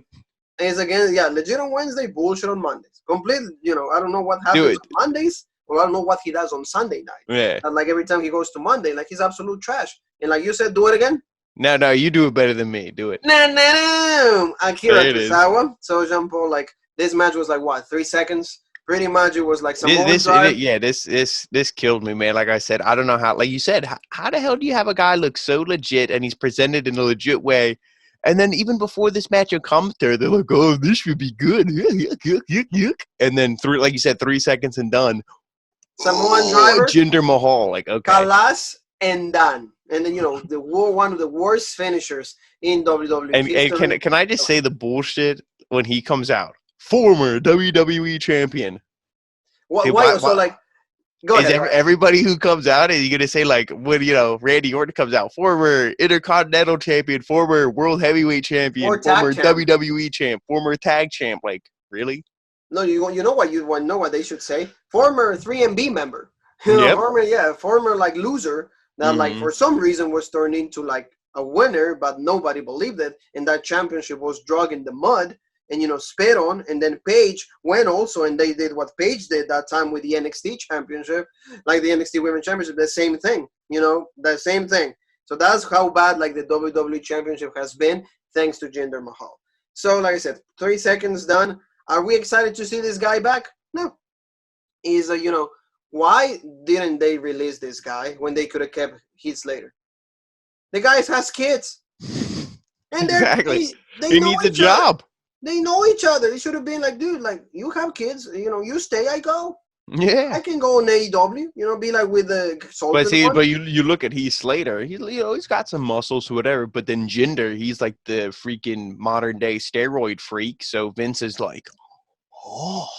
is against legit on Wednesday, bullshit on Mondays. Completely, I don't know what happens on Mondays, Well, I don't know what he does on Sunday night. Yeah. And like every time he goes to Monday, like he's absolute trash. And like you said, do it again. No, you do it better than me. Do it. No. Akira There it is. Tozawa. So Jean Paul, like this match was like what, 3 seconds? Pretty much, it was like Samoan drive. This killed me, man. Like I said, I don't know how. Like you said, how the hell do you have a guy look so legit and he's presented in a legit way, and then even before this match on commentary, they're like, "Oh, this should be good," and then like you said, 3 seconds and done. Samoan driver, Jinder Mahal, like okay, Kalas and done, and then one of the worst finishers in WWE. And can I just say the bullshit when he comes out? Former WWE champion. Why? So like, go ahead. Everybody who comes out, are you gonna say like when Randy Orton comes out, former Intercontinental champion, former World Heavyweight champion, former WWE champ, former tag champ? Like really? No, you know what you want to know what they should say? Former 3MB member. Yep. Former like loser that like for some reason was turned into like a winner, but nobody believed it, and that championship was dragged in the mud and spit on, and then Paige went also, and they did what Paige did that time with the NXT championship, like the NXT Women's Championship, the same thing, the same thing. So that's how bad like the WWE Championship has been, thanks to Jinder Mahal. So like I said, 3 seconds done. Are we excited to see this guy back? No. Is why didn't they release this guy when they could have kept Heath Slater? The guy has kids, and exactly. They he needs a job. They know each other. It should have been like, dude, like you have kids, you stay, I go. Yeah, I can go on AEW, be like with the. But you look at Heath Slater. He's got some muscles, whatever. But then Jinder, he's like the freaking modern day steroid freak. So Vince is like, oh,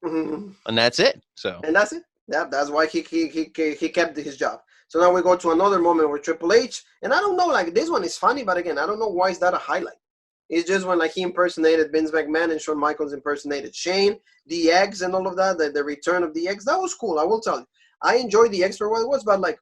and that's it. And that's it. Yeah, that's why he kept his job. So now we go to another moment where Triple H, and I don't know, like this one is funny, but again, I don't know why is that a highlight. It's just when like he impersonated Vince McMahon and Shawn Michaels impersonated Shane, DX and all of that, the return of DX. That was cool, I will tell you. I enjoyed DX for what it was, but like,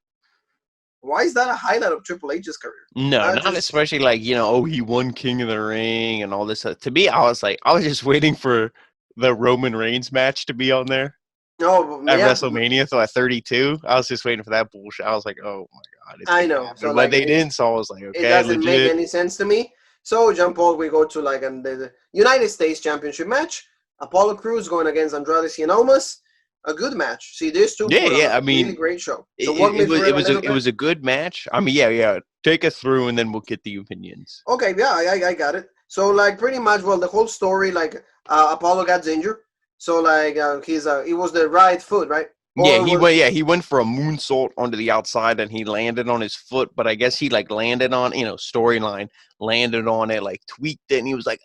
why is that a highlight of Triple H's career? No, not especially like, he won King of the Ring and all this stuff. To me, I was just waiting for the Roman Reigns match to be on there. No, at WrestleMania, so at 32, I was just waiting for that bullshit. I was like, oh my god! I know. So like, they didn't, so I was like, okay, it doesn't make any sense to me. So Jean Paul, we go to like the United States Championship match. Apollo Crews going against Andrade Cien Almas. A good match. See, these two. Yeah. I mean, really great show. So it was a good match. I mean, yeah. Take us through, and then we'll get the opinions. Okay, yeah, I got it. So like, pretty much, well, the whole story, like, Apollo got injured. So like, it was the right foot, right? He went for a moonsault onto the outside and he landed on his foot, but I guess he like landed on, storyline, landed on it, like tweaked it, and he was like,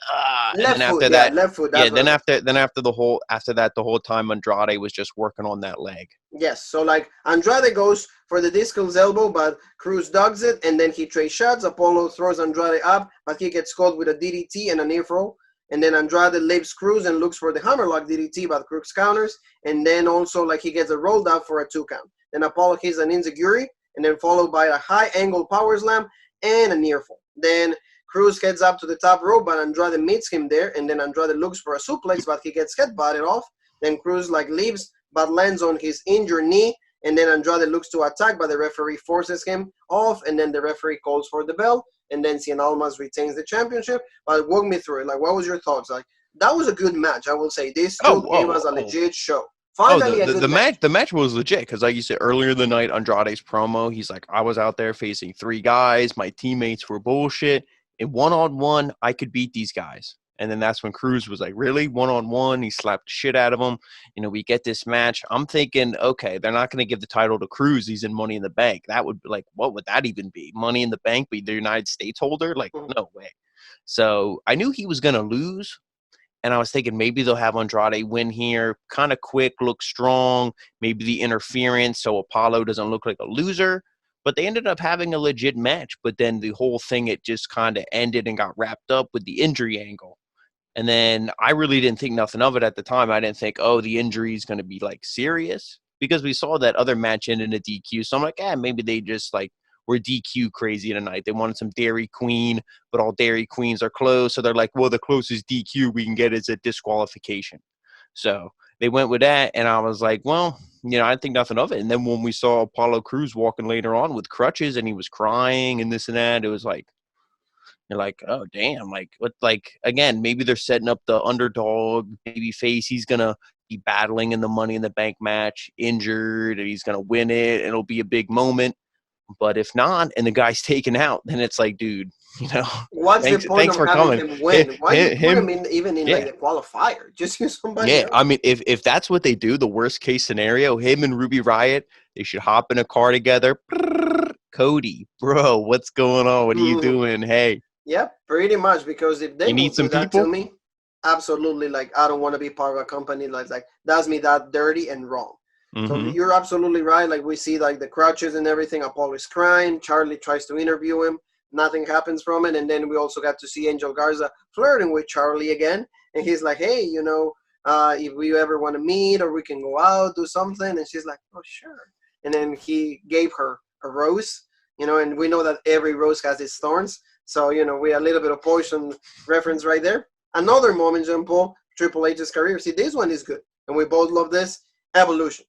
left and foot, after that, left foot. Then after that, the whole time Andrade was just working on that leg. Yes, so like Andrade goes for the discus elbow, but Cruz dogs it, and then he trades shots. Apollo throws Andrade up, but he gets caught with a DDT and a near throw. And then Andrade leaves Cruz and looks for the hammerlock DDT, but Cruz counters. And then also, like, he gets a rolled up for a 2 count. Then Apollo hits an enziguri, and then followed by a high angle power slam and a near fall. Then Cruz heads up to the top rope, but Andrade meets him there. And then Andrade looks for a suplex, but he gets headbutted off. Then Cruz, like, leaves, but lands on his injured knee. And then Andrade looks to attack, but the referee forces him off. And then the referee calls for the bell. And then Cien Almas retains the championship. But walk me through it. Like, what was your thoughts? Like, that was a good match, I will say. This gave us a legit show. Finally, the match was legit because, like you said earlier in the night, Andrade's promo, he's like, I was out there facing 3 guys. My teammates were bullshit. In one-on-one, I could beat these guys. And then that's when Cruz was like, really? One-on-one? He slapped the shit out of him. We get this match. I'm thinking, okay, they're not going to give the title to Cruz. He's in Money in the Bank. That would be like, what would that even be? Money in the Bank be the United States holder? Like, no way. So I knew he was going to lose. And I was thinking maybe they'll have Andrade win here. Kind of quick, look strong. Maybe the interference so Apollo doesn't look like a loser. But they ended up having a legit match. But then the whole thing, it just kind of ended and got wrapped up with the injury angle. And then I really didn't think nothing of it at the time. I didn't think, the injury is going to be, like, serious. Because we saw that other match end in a DQ. So I'm like, maybe they just, like, were DQ crazy tonight. They wanted some Dairy Queen, but all Dairy Queens are closed. So they're like, well, the closest DQ we can get is a disqualification. So they went with that, and I was like, well, I didn't think nothing of it. And then when we saw Apollo Crews walking later on with crutches, and he was crying and this and that, it was like, you're like, oh damn, like what? Like again, maybe they're setting up the underdog baby face. He's gonna be battling in the Money in the Bank match, injured, and he's gonna win it. And it'll be a big moment. But if not, and the guy's taken out, then it's like, dude, What's the point thanks of for having coming. him win? Why you put him in even in like Yeah, the qualifier? Just use somebody yeah. else. I mean, if that's what they do, the worst case scenario, him and Ruby Riot, they should hop in a car together. Cody, bro, what's going on? What are you doing? Hey, Yep, pretty much. Because if they you will need do some that to people? me, absolutely. Like I don't want to be part of a company like does me that dirty and wrong. So Mm-hmm. you're absolutely right. Like we see like the crutches and everything. Apollo's crying. Charlie tries to interview him. Nothing happens from it. And then we also got to see Angel Garza flirting with Charlie again. And he's like, hey, if we ever want to meet or we can go out, do something. And she's like, oh, sure. And then he gave her a rose, and we know that every rose has its thorns. So, we had a little bit of poison reference right there. Another moment, Jean Paul, Triple H's career. See, this one is good. And we both love this. Evolution.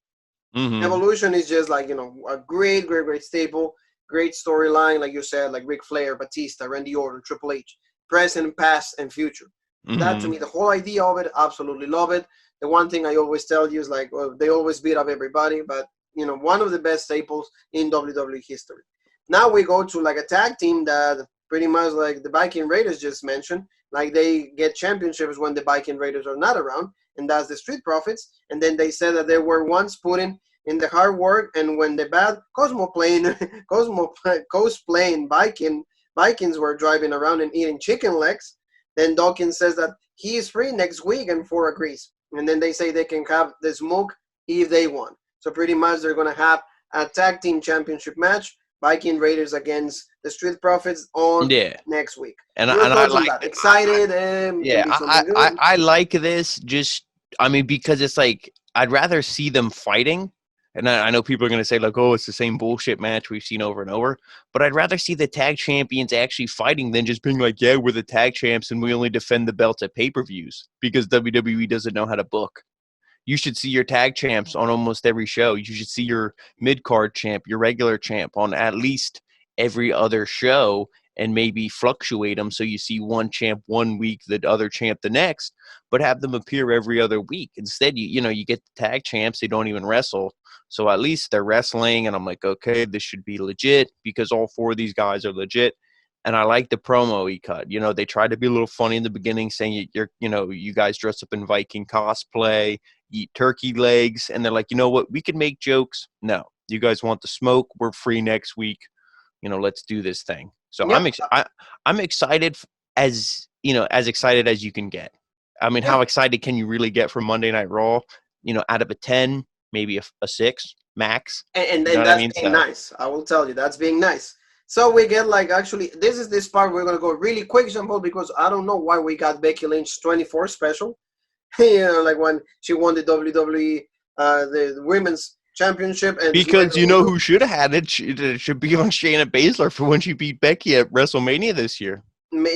Mm-hmm. Evolution is just like, a great, great, great staple. Great storyline, like you said, like Ric Flair, Batista, Randy Orton, Triple H. Present, past, and future. That, to me, the whole idea of it, absolutely love it. The one thing I always tell you is like, well, they always beat up everybody, but, one of the best staples in WWE history. Now we go to like a tag team that pretty much like the Viking Raiders just mentioned, like they get championships when the Viking Raiders are not around, and that's the Street Profits. And then they said that they were once put in the hard work, and when the bad cosplaying Vikings were driving around and eating chicken legs, then Dawkins says that he is free next week, and Four agrees. And then they say they can have the smoke if they want. So pretty much they're going to have a tag team championship match, Viking Raiders against the Street Profits on next week. And Your I thoughts on like that? Excited? Can be something good. I like this. Just because it's like I'd rather see them fighting. And I know people are going to say like, oh, it's the same bullshit match we've seen over and over. But I'd rather see the tag champions actually fighting than just being like, yeah, we're the tag champs and we only defend the belts at pay-per-views because WWE doesn't know how to book. You should see your tag champs on almost every show. You should see your mid-card champ, your regular champ on at least every other show and maybe fluctuate them so you see one champ one week, the other champ the next, but have them appear every other week. Instead, you get the tag champs, they don't even wrestle. So at least they're wrestling, and I'm like, okay, this should be legit because all four of these guys are legit. And I like the promo he cut. They tried to be a little funny in the beginning, saying you guys dress up in Viking cosplay, eat turkey legs, and they're like, you know what? We can make jokes. No, you guys want the smoke? We're free next week. Let's do this thing. So Yep. I'm excited as excited as you can get. I mean, how excited can you really get for Monday Night Raw? Out of a 10, maybe a 6 max. And that's being nice. I will tell you, that's being nice. So we get like, actually, this part we're going to go really quick, Jean-Paul, because I don't know why we got Becky Lynch 24 special. Like when she won the WWE, the Women's Championship. And because who should have had it? It should be on Shayna Baszler for when she beat Becky at WrestleMania this year.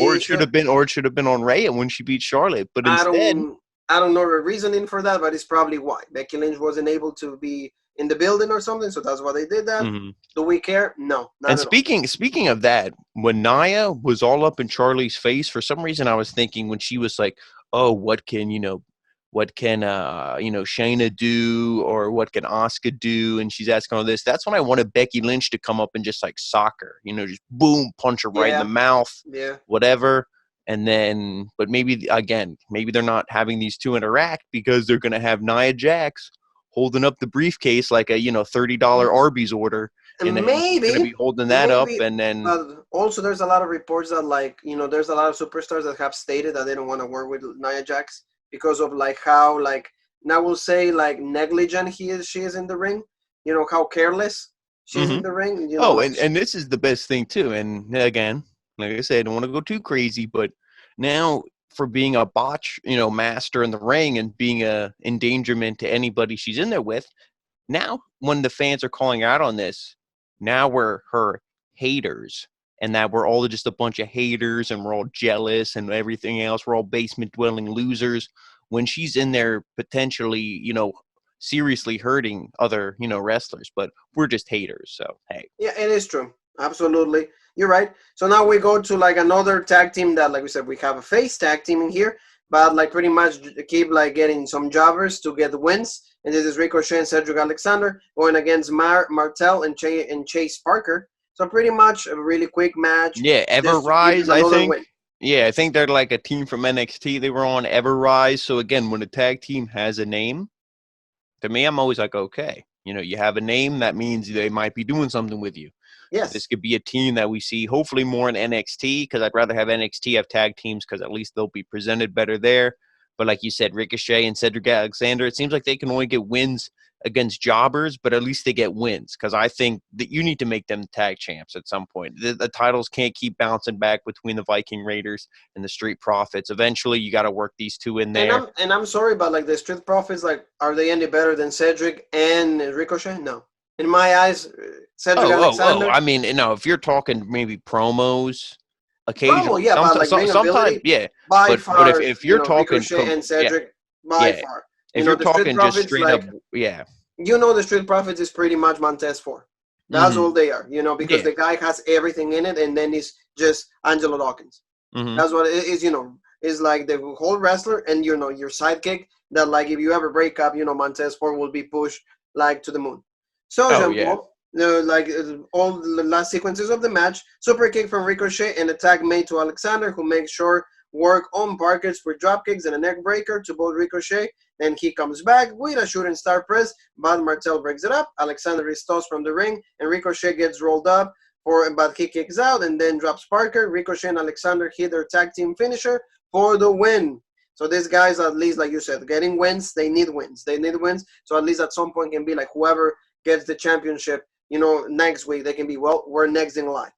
Or it should have been on Rhea when she beat Charlotte. But instead, I don't know the reasoning for that, but it's probably why Becky Lynch wasn't able to be in the building or something, so that's why they did that. Mm-hmm. Do we care? No, not and at all. Speaking of that, when Nia was all up in Charlie's face, for some reason I was thinking when she was like, "Oh, what can Shayna do, or what can Asuka do?" And she's asking all this. That's when I wanted Becky Lynch to come up and just like sock her, just boom, punch her right in the mouth, whatever. And then, but maybe they're not having these two interact because they're going to have Nia Jax holding up the briefcase like a $30 Arby's order, and then she's going to be holding that up. And then also there's a lot of reports that there's a lot of superstars that have stated that they don't want to work with Nia Jax because of like how now we'll say like negligent she is in the ring, how careless she's in the ring. And this is the best thing too. And again, like I said, I don't want to go too crazy, but now for being a botch, master in the ring and being a endangerment to anybody she's in there with, now when the fans are calling out on this, now we're her haters, and that we're all just a bunch of haters and we're all jealous and everything else. We're all basement dwelling losers. when she's in there potentially, seriously hurting other, wrestlers. But we're just haters, so hey. Yeah, it is true. Absolutely. You're right. So now we go to like another tag team that, like we said, we have a face tag team in here, but like pretty much keep like getting some jobbers to get the wins. And this is Ricochet and Cedric Alexander going against Martel and Chase Parker. So pretty much a really quick match. Yeah, Just to give Everrise, them I another think. win. Yeah, I think they're like a team from NXT. They were on Everrise. So again, when a tag team has a name, to me, I'm always like, okay, you have a name, that means they might be doing something with you. So Yes. this could be a team that we see hopefully more in NXT, because I'd rather have NXT have tag teams because at least they'll be presented better there. But like you said, Ricochet and Cedric Alexander, it seems like they can only get wins against jobbers, but at least they get wins, because I think that you need to make them tag champs at some point. The titles can't keep bouncing back between the Viking Raiders and the Street Profits. Eventually, you got to work these two in there. And I'm sorry, but like the Street Profits, like, are they any better than Cedric and Ricochet? No. In my eyes, Cedric Alexander. I mean, if you're talking maybe promos, occasionally, Promo, yeah, but like ring sometimes, ability, yeah. by But far, if you're talking, Ricochet and yeah, Cedric, by yeah. far. If you're The Street talking just Profits, straight like, up, yeah. The Street Profits is pretty much Montez 4. That's all they are, because the guy has everything in it, and then he's just Angelo Dawkins. That's what it is, is like the whole wrestler and, your sidekick that, like, if you ever break up, Montez 4 will be pushed, like, to the moon. So, Jean-Paul, all the last sequences of the match, super kick from Ricochet and a tag made to Alexander, who makes sure work on Parkers for drop kicks and a neck breaker to both Ricochet. Then he comes back with a shooting star press, but Martel breaks it up. Alexander is tossed from the ring, and Ricochet gets rolled up, but he kicks out and then drops Parker. Ricochet and Alexander hit their tag team finisher for the win. So these guys, at least, like you said, getting wins, they need wins. So at least at some point can be like whoever gets the championship, next week, they can be, well, we're next in line.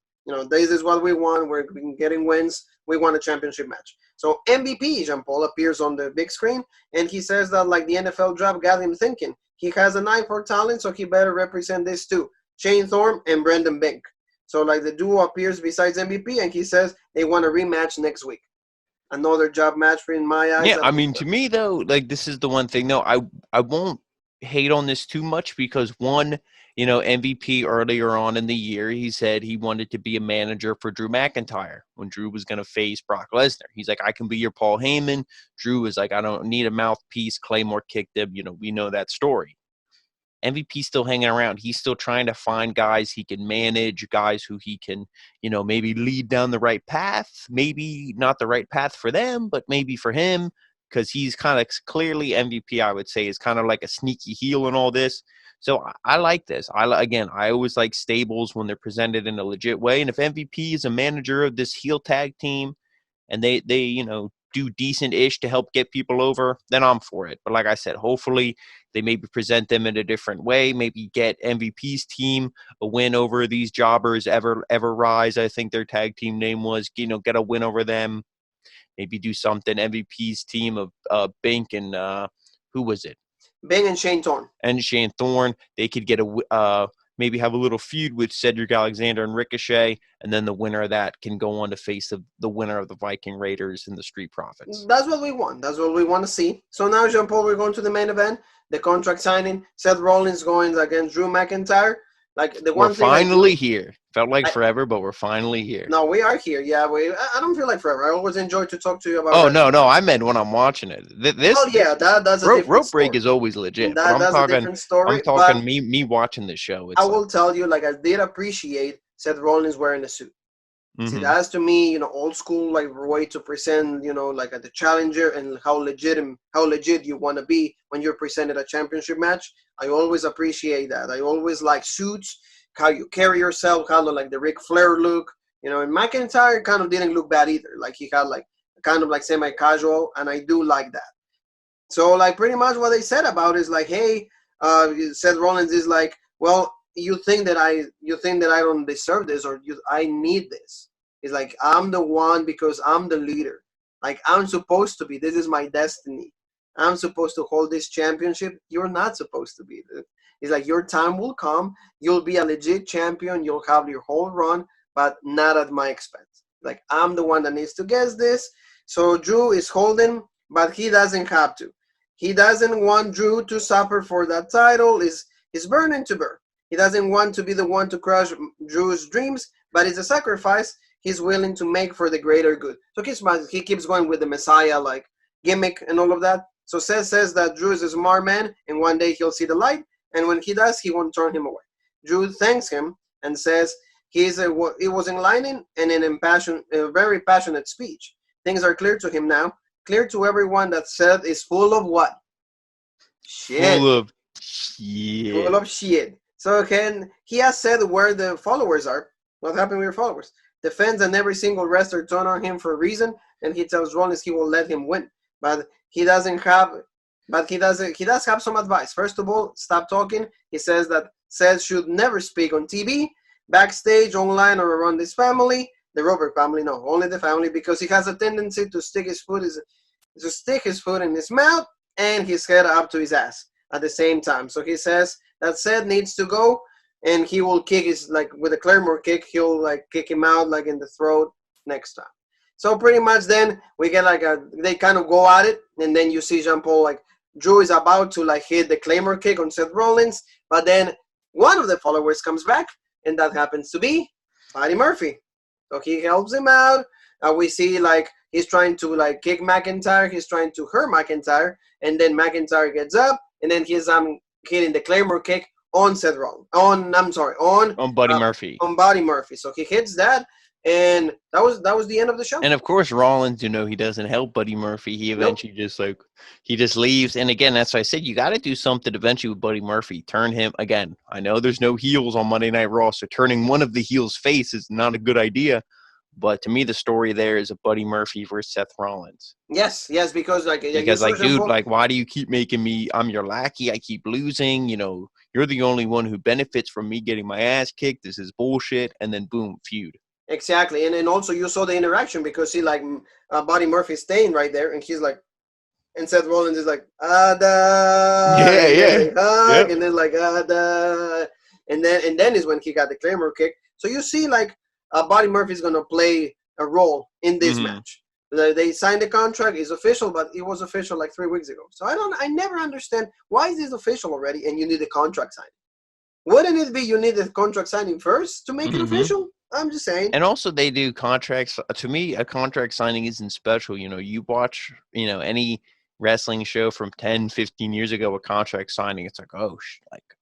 This is what we want. We're getting wins. We want a championship match. So MVP, Jean-Paul, appears on the big screen, and he says that, like, the NFL draft got him thinking. He has an eye for talent, so he better represent this too. Shane Thorne and Brendan Bink. So, like, the duo appears besides MVP, and he says they want a rematch next week. Another job match in my eyes. Yeah, I mean, to me, though, like, this is the one thing, though, I won't hate on this too much because, one, MVP earlier on in the year, he said he wanted to be a manager for Drew McIntyre when Drew was going to face Brock Lesnar. He's like, I can be your Paul Heyman. Drew was like, I don't need a mouthpiece. Claymore kicked him. We know that story. MVP's still hanging around. He's still trying to find guys he can manage, guys who he can, maybe lead down the right path. Maybe not the right path for them, but maybe for him, because he's kind of clearly MVP, I would say, is kind of like a sneaky heel in all this. So I like this. I always like stables when they're presented in a legit way. And if MVP is a manager of this heel tag team and they do decent-ish to help get people over, then I'm for it. But like I said, hopefully they maybe present them in a different way, maybe get MVP's team a win over these jobbers, Ever Rise, I think their tag team name was, get a win over them. Maybe do something. MVP's team of Bink and who was it? Bing and Shane Thorne. And Shane Thorne, they could get maybe have a little feud with Cedric Alexander and Ricochet, and then the winner of that can go on to face the winner of the Viking Raiders and the Street Profits. That's what we want. That's what we want to see. So now, Jean-Paul, we're going to the main event, the contract signing. Seth Rollins going against Drew McIntyre. Like, the one we're thing finally here. Felt like forever, but we're finally here. No, we are here. Yeah, I don't feel like forever. I always enjoy to talk to you about. Oh no! I meant when I'm watching it. That's a rope different story. break is always legit. That's a different story. I'm talking me watching the show. I will tell you, like, I did appreciate Seth Rollins wearing a suit. Mm-hmm. See, that's to me, old school, like, way to present, like, at the challenger and how legit you want to be when you're presented a championship match. I always appreciate that. I always like suits, how you carry yourself, kind of like the Ric Flair look. And McIntyre kind of didn't look bad either. Like, he had, like, kind of like semi-casual, and I do like that. So, like, pretty much what they said about is like, hey, Seth Rollins is like, well, you think that I don't deserve this, or I need this. It's like, I'm the one because I'm the leader. Like, I'm supposed to be. This is my destiny. I'm supposed to hold this championship. You're not supposed to be. It's like, your time will come. You'll be a legit champion. You'll have your whole run, but not at my expense. Like, I'm the one that needs to guess this. So Drew is holding, but he doesn't have to. He doesn't want Drew to suffer for that title. He's burning to burn. He doesn't want to be the one to crush Drew's dreams, but it's a sacrifice he's willing to make for the greater good. So he keeps going with the Messiah like gimmick and all of that. So Seth says that Drew is a smart man, and one day he'll see the light, and when he does, he won't turn him away. Drew thanks him and says he was enlightening and a very passionate speech. Things are clear to him now, clear to everyone that Seth is full of what? Shit. Full of shit. Full of shit. So he has said where the followers are. What happened with your followers? The fans and every single wrestler turn on him for a reason, and he tells Rollins he will let him win. But he does have some advice. First of all, stop talking. He says that Seth should never speak on TV, backstage, online, or around his family. The Robert family, no, only the family, because he has a tendency to stick his foot in his mouth and his head up to his ass at the same time. So he says that Seth needs to go, and he will kick with a Claymore kick, he'll kick him out in the throat next time. So pretty much then we get they kind of go at it, and then you see Jean-Paul Drew is about to hit the Claymore kick on Seth Rollins, but then one of the followers comes back, and that happens to be Buddy Murphy. So he helps him out. We see he's trying to kick McIntyre, he's trying to hurt McIntyre, and then McIntyre gets up, and then he's hitting the Claymore kick on Seth Rollins. On Buddy Murphy. On Buddy Murphy. So he hits that, and that was the end of the show. And of course, Rollins, he doesn't help Buddy Murphy. He eventually he just leaves. And again, that's why I said you got to do something eventually with Buddy Murphy. Turn him again. I know there's no heels on Monday Night Raw, so turning one of the heels' face is not a good idea. But to me, the story there is a Buddy Murphy versus Seth Rollins. Yes, because dude, why do you keep making me? I'm your lackey. I keep losing. You're the only one who benefits from me getting my ass kicked. This is bullshit. And then boom, feud. Exactly, and then also you saw the interaction because he Buddy Murphy staying right there, and he's and Seth Rollins is Ada, yeah, and then Ada, and then is when he got the Claymore kick. So you see Buddy Murphy is gonna play a role in this match. They signed the contract; it's official, but it was official 3 weeks ago. So I never understand why is this official already, and you need a contract signing. Wouldn't it be you need a contract signing first to make it official? I'm just saying. And also they do contracts. To me, a contract signing isn't special. You watch, any wrestling show from 10, 15 years ago, a contract signing, it's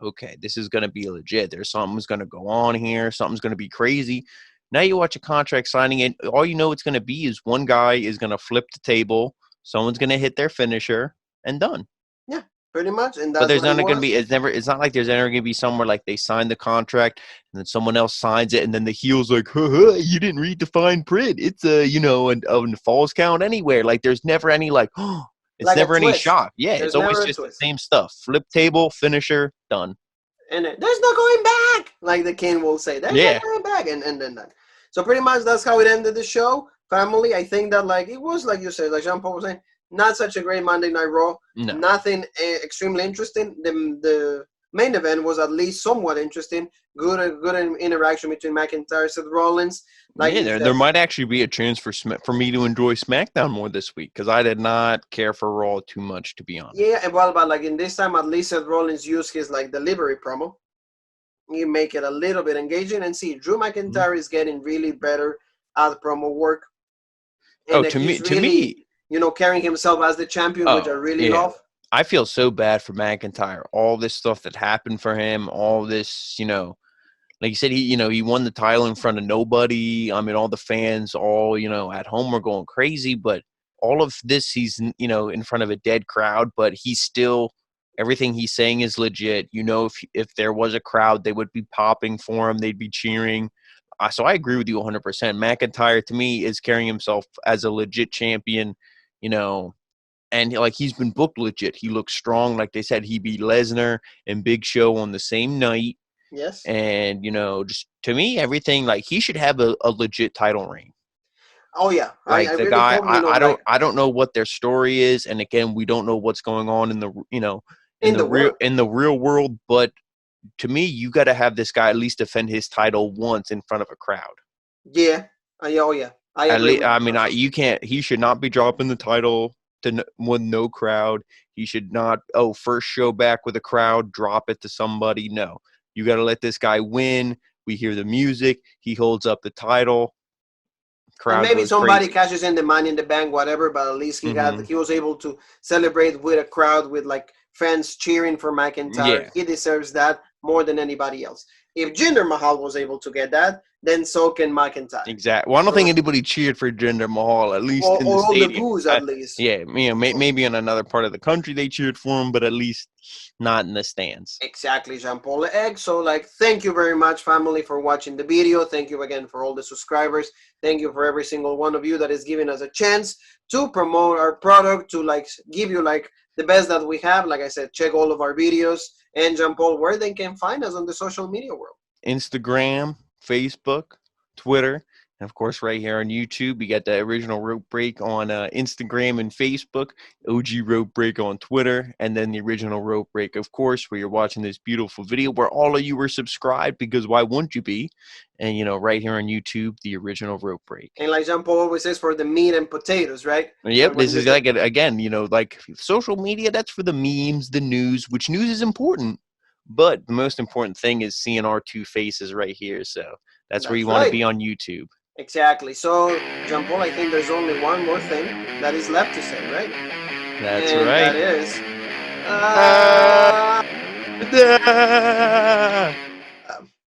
okay, this is going to be legit. There's something's going to go on here. Something's going to be crazy. Now you watch a contract signing and all it's going to be is one guy is going to flip the table. Someone's going to hit their finisher and done. Yeah. Pretty much, and that's but there's not going to be. It's not like there's ever going to be somewhere they signed the contract and then someone else signs it and then the heel's you didn't read the fine print. It's and falls count anywhere. There's never any it's never any shock. Yeah, there's it's always just the same stuff. Flip table, finisher, done. And there's no going back, like the king will say. There's no going back, and then that. So pretty much that's how it ended the show. Family, I think that it was like you said, like Jean-Paul was saying. Not such a great Monday Night Raw. No. Nothing extremely interesting. The main event was at least somewhat interesting. Good interaction between McIntyre and Seth Rollins. There might actually be a chance for me to enjoy SmackDown more this week because I did not care for Raw too much, to be honest. Yeah, but in this time, at least Seth Rollins used his delivery promo. You make it a little bit engaging and see Drew McIntyre is getting really better at promo work. And to me. Carrying himself as the champion, which I really love. I feel so bad for McIntyre. All this stuff that happened for him, all this, like you said, he won the title in front of nobody. I mean, all the fans, all, at home were going crazy, but all of this, he's, in front of a dead crowd, but he's still, everything he's saying is legit. If there was a crowd, they would be popping for him. They'd be cheering. So I agree with you 100%. McIntyre, to me, is carrying himself as a legit champion. And he's been booked legit. He looks strong. Like they said, he beat Lesnar and Big Show on the same night. Yes. And, just to me, everything, he should have a legit title reign. Oh, yeah. I don't know what their story is. And again, we don't know what's going on in the real world. But to me, you got to have this guy at least defend his title once in front of a crowd. Yeah. Oh, yeah. You can't. He should not be dropping the title with no crowd. He should not, first show back with a crowd, drop it to somebody. No, you got to let this guy win. We hear the music. He holds up the title. And Crowd maybe goes somebody crazy. cashes in the Money in the Bank, whatever. But at least he was able to celebrate with a crowd, with like fans cheering for McIntyre. Yeah. He deserves that more than anybody else. If Jinder Mahal was able to get that, then so can McIntyre. Exactly. Well, I don't think anybody cheered for Jinder Mahal, at least in the Or all the stadium. boos, at least. Yeah, maybe in another part of the country they cheered for him, but at least not in the stands. Exactly, Jean-Paul Egg. So, thank you very much, family, for watching the video. Thank you again for all the subscribers. Thank you for every single one of you that is giving us a chance to promote our product, to give you the best that we have. Like I said, check all of our videos. And Jean-Paul, where they can find us on the social media world? Instagram, Facebook, Twitter, and of course right here on YouTube. We got the original Rope Break on Instagram and Facebook, OG Rope Break on Twitter, and then the original Rope Break, of course, where you're watching this beautiful video where all of you are subscribed, because why wouldn't you be? And, right here on YouTube, the original Rope Break. And like Jean-Paul always says, for the meat and potatoes, right? Yep, this is again, social media, that's for the memes, the news, which news is important. But the most important thing is seeing our two faces right here. So that's where you want to be on YouTube. Exactly. So, Jean-Paul, I think there's only one more thing that is left to say, right? That's and right. That is...